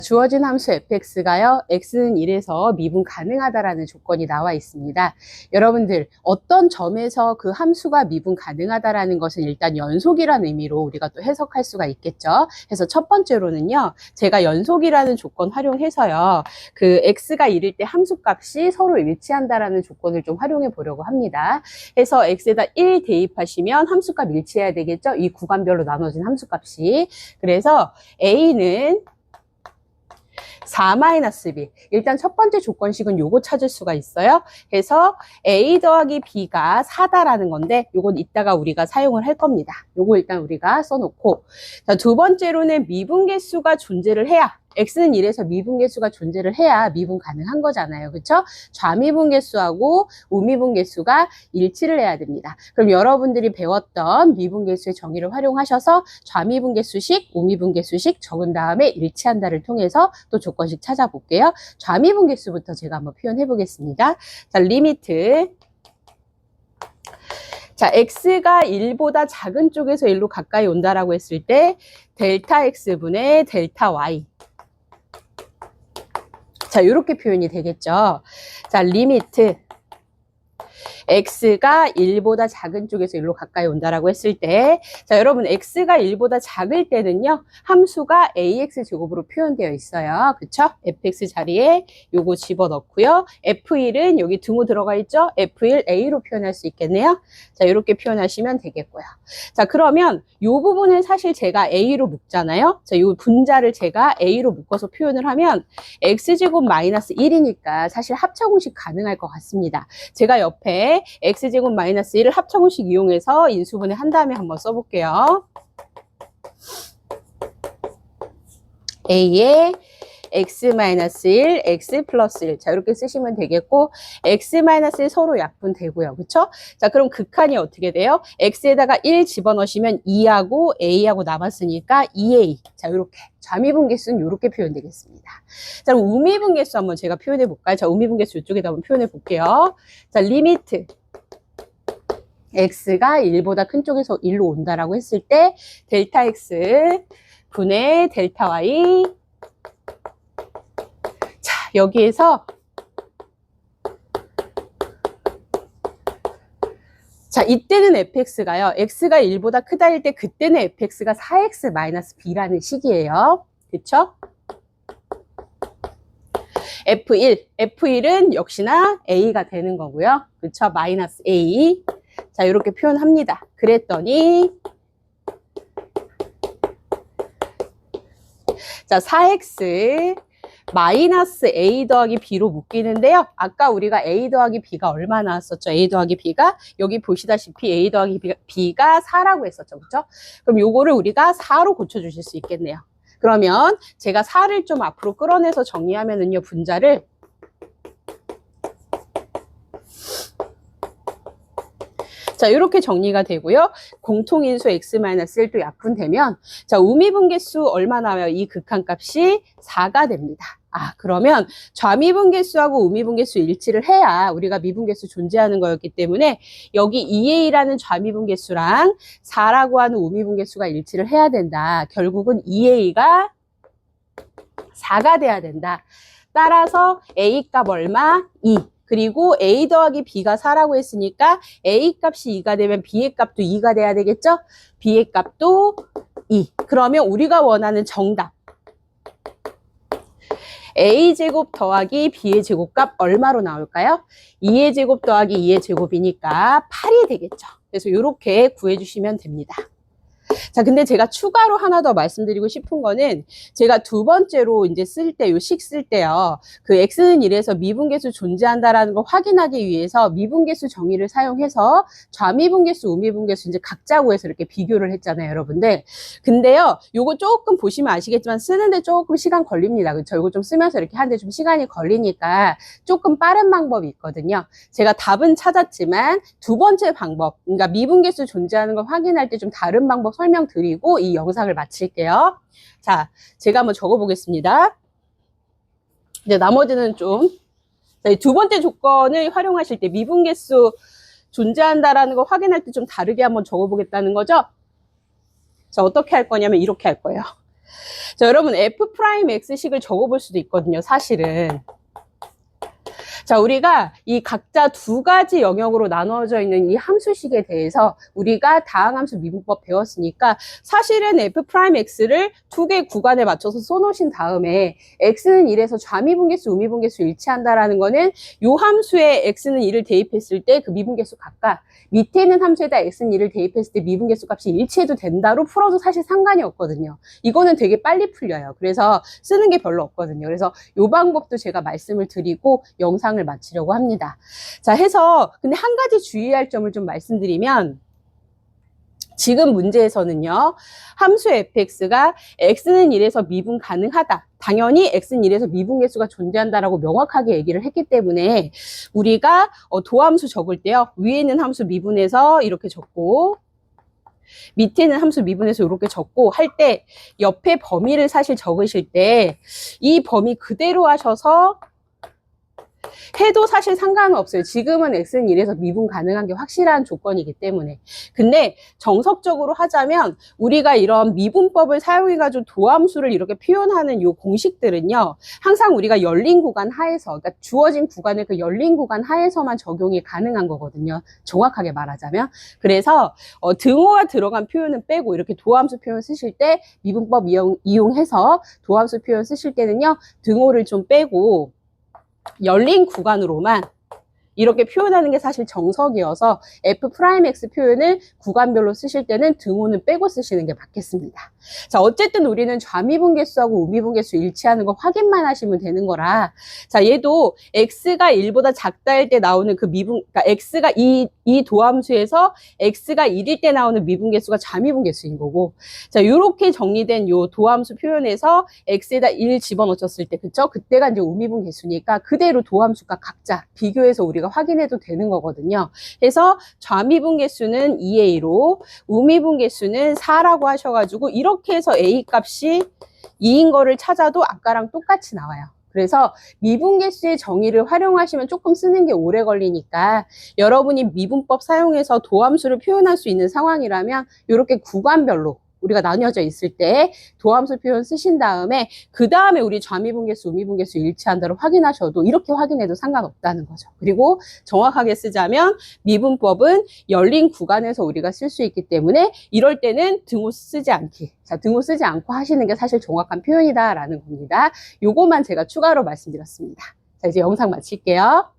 주어진 함수 fx가요, x는 1에서 미분 가능하다라는 조건이 나와 있습니다. 여러분들, 어떤 점에서 그 함수가 미분 가능하다라는 것은 일단 연속이라는 의미로 우리가 또 해석할 수가 있겠죠. 그래서 첫 번째로는요, 제가 연속이라는 조건 활용해서요, 그 x가 1일 때 함수값이 서로 일치한다라는 조건을 좀 활용해 보려고 합니다. 그래서 x에다 1 대입하시면 함수값 일치해야 되겠죠. 이 구간별로 나눠진 함수값이. 그래서 a는 4-b. 일단 첫 번째 조건식은 요거 찾을 수가 있어요. 그래서 a 더하기 b가 4다라는 건데 요건 이따가 우리가 사용을 할 겁니다. 요거 일단 우리가 써놓고, 자, 두 번째로는 미분계수가 존재를 해야, x는 1에서 미분계수가 존재를 해야 미분 가능한 거잖아요. 그렇죠? 좌미분계수하고 우미분계수가 일치를 해야 됩니다. 그럼 여러분들이 배웠던 미분계수의 정의를 활용하셔서 좌미분계수식, 우미분계수식 적은 다음에 일치한다를 통해서 또 조건식 찾아볼게요. 좌미분계수부터 제가 한번 표현해 보겠습니다. 자, 리미트. 자, x가 1보다 작은 쪽에서 1로 가까이 온다라고 했을 때 델타 x분의 델타 y. 자, 이렇게 표현이 되겠죠. 자, 리미트 x가 1보다 작은 쪽에서 1로 가까이 온다라고 했을 때, 자, 여러분, x가 1보다 작을 때는요, 함수가 ax 제곱으로 표현되어 있어요. 그쵸? fx 자리에 요거 집어넣고요. f1은 여기 등호 들어가 있죠? f1 a로 표현할 수 있겠네요. 자, 이렇게 표현하시면 되겠고요. 자, 그러면 요 부분을 사실 제가 a로 묶잖아요. 자, 요 분자를 제가 a로 묶어서 표현을 하면 x제곱 마이너스 1이니까 사실 합차공식 가능할 것 같습니다. 제가 옆에 x제곱 마이너스 1을 합차공식 이용해서 인수분해 한 다음에 한번 써볼게요. a에 x-1, x 플러스 1. 자, 이렇게 쓰시면 되겠고, x-1 서로 약분되고요. 그쵸? 자, 그럼 극한이 어떻게 돼요? x에다가 1 집어넣으시면 2하고 a하고 남았으니까 2a. 자, 이렇게. 좌미분계수는 이렇게 표현되겠습니다. 자, 그럼 우미분계수 한번 제가 표현해 볼까요? 자, 우미분계수 이쪽에다 한번 표현해 볼게요. 자, 리미트. x가 1보다 큰 쪽에서 1로 온다라고 했을 때, 델타 x 분의 델타 y. 자, 여기에서 자, 이때는 fx가요, x가 1보다 크다일 때 그때는 fx가 4x-b라는 식이에요. 그쵸? F1은 역시나 a가 되는 거고요. 그쵸? 마이너스 a. 자, 이렇게 표현합니다. 그랬더니, 자, 4x 마이너스 a 더하기 b로 묶이는데요. 아까 우리가 a 더하기 b가 얼마 나왔었죠? a 더하기 b가 여기 보시다시피 a 더하기 b가 4라고 했었죠. 그렇죠? 그럼 요거를 우리가 4로 고쳐주실 수 있겠네요. 그러면 제가 4를 좀 앞으로 끌어내서 정리하면은요, 분자를 자, 이렇게 정리가 되고요. 공통인수 x-1도 약분되면, 자, 우미분계수 얼마 나와요? 이 극한값이 4가 됩니다. 아, 그러면 좌미분계수하고 우미분계수 일치를 해야 우리가 미분계수 존재하는 거였기 때문에 여기 2a라는 좌미분계수랑 4라고 하는 우미분계수가 일치를 해야 된다. 결국은 2a가 4가 돼야 된다. 따라서 a 값 얼마? 2. 그리고 a 더하기 b가 4라고 했으니까 a 값이 2가 되면 b의 값도 2가 돼야 되겠죠? b의 값도 2. 그러면 우리가 원하는 정답. a제곱 더하기 b의 제곱값 얼마로 나올까요? 2의 제곱 더하기 2의 제곱이니까 8이 되겠죠. 그래서 이렇게 구해주시면 됩니다. 자, 근데 제가 추가로 하나 더 말씀드리고 싶은 거는, 제가 두 번째로 이제 쓸 때, 요 식 쓸 때요, 그 x는 1에서 미분계수 존재한다라는 걸 확인하기 위해서 미분계수 정의를 사용해서 좌미분계수, 우미분계수 이제 각자 구해서 이렇게 비교를 했잖아요, 여러분들. 근데요, 요거 조금 보시면 아시겠지만 쓰는데 조금 시간 걸립니다. 그렇죠? 요거 좀 쓰면서 이렇게 하는데 좀 시간이 걸리니까 조금 빠른 방법이 있거든요. 제가 답은 찾았지만 두 번째 방법, 그러니까 미분계수 존재하는 걸 확인할 때 좀 다른 방법 설명드리고 이 영상을 마칠게요. 자, 제가 한번 적어보겠습니다. 이제 나머지는 좀, 두 번째 조건을 활용하실 때 미분계수 존재한다라는 걸 확인할 때 좀 다르게 한번 적어보겠다는 거죠. 자, 어떻게 할 거냐면 이렇게 할 거예요. 자, 여러분 f'x식을 적어볼 수도 있거든요, 사실은. 자, 우리가 이 각자 두 가지 영역으로 나누어져 있는 이 함수식에 대해서 우리가 다항함수 미분법 배웠으니까 사실은 f'x를 두 개 구간에 맞춰서 써놓으신 다음에 x는 1에서 좌미분계수, 우미분계수 일치한다라는 거는 요 함수에 x는 1을 대입했을 때 그 미분계수 각각 밑에 있는 함수에다 x는 1을 대입했을 때 미분계수 값이 일치해도 된다로 풀어도 사실 상관이 없거든요. 이거는 되게 빨리 풀려요. 그래서 쓰는 게 별로 없거든요. 그래서 요 방법도 제가 말씀을 드리고 영상을 마치려고 합니다. 자, 해서 근데 한 가지 주의할 점을 좀 말씀드리면 지금 문제에서는요, 함수 fx가 x는 1에서 미분 가능하다. 당연히 x는 1에서 미분계수가 존재한다라고 명확하게 얘기를 했기 때문에 우리가 도함수 적을 때요, 위에 있는 함수 미분해서 이렇게 적고 밑에는 함수 미분해서 이렇게 적고 할 때 옆에 범위를 사실 적으실 때 이 범위 그대로 하셔서 해도 사실 상관은 없어요. 지금은 x는 1에서 미분 가능한 게 확실한 조건이기 때문에. 근데 정석적으로 하자면 우리가 이런 미분법을 사용해가지고 도함수를 이렇게 표현하는 요 공식들은요, 항상 우리가 열린 구간 하에서, 그러니까 주어진 구간을 그 열린 구간 하에서만 적용이 가능한 거거든요. 정확하게 말하자면. 그래서 등호가 들어간 표현은 빼고 이렇게 도함수 표현 쓰실 때 미분법 이용해서 도함수 표현 쓰실 때는요, 등호를 좀 빼고 열린 구간으로만 이렇게 표현하는 게 사실 정석이어서 f'x 표현을 구간별로 쓰실 때는 등호는 빼고 쓰시는 게 맞겠습니다. 자, 어쨌든 우리는 좌미분계수하고 우미분계수 일치하는 거 확인만 하시면 되는 거라. 자, 얘도 x가 1보다 작다 할 때 나오는 그 그러니까 x가 이 도함수에서 x가 1일 때 나오는 미분계수가 좌미분계수인 거고. 자, 요렇게 정리된 요 도함수 표현에서 x에다 1 집어넣었을 때, 그쵸? 그때가 이제 우미분계수니까 그대로 도함수가 각자 비교해서 우리가 확인해도 되는 거거든요. 그래서 좌미분계수는 2의 2로 우미분계수는 4라고 하셔가지고 이렇게 해서 a 값이 2인 거를 찾아도 아까랑 똑같이 나와요. 그래서 미분계수의 정의를 활용하시면 조금 쓰는 게 오래 걸리니까 여러분이 미분법 사용해서 도함수를 표현할 수 있는 상황이라면 이렇게 구간별로 우리가 나뉘어져 있을 때 도함수 표현 쓰신 다음에 그 다음에 우리 좌미분계수, 우미분계수 일치한다로 확인하셔도 이렇게 확인해도 상관없다는 거죠. 그리고 정확하게 쓰자면 미분법은 열린 구간에서 우리가 쓸 수 있기 때문에 이럴 때는 등호 쓰지 않기. 자, 등호 쓰지 않고 하시는 게 사실 정확한 표현이다라는 겁니다. 요거만 제가 추가로 말씀드렸습니다. 자, 이제 영상 마칠게요.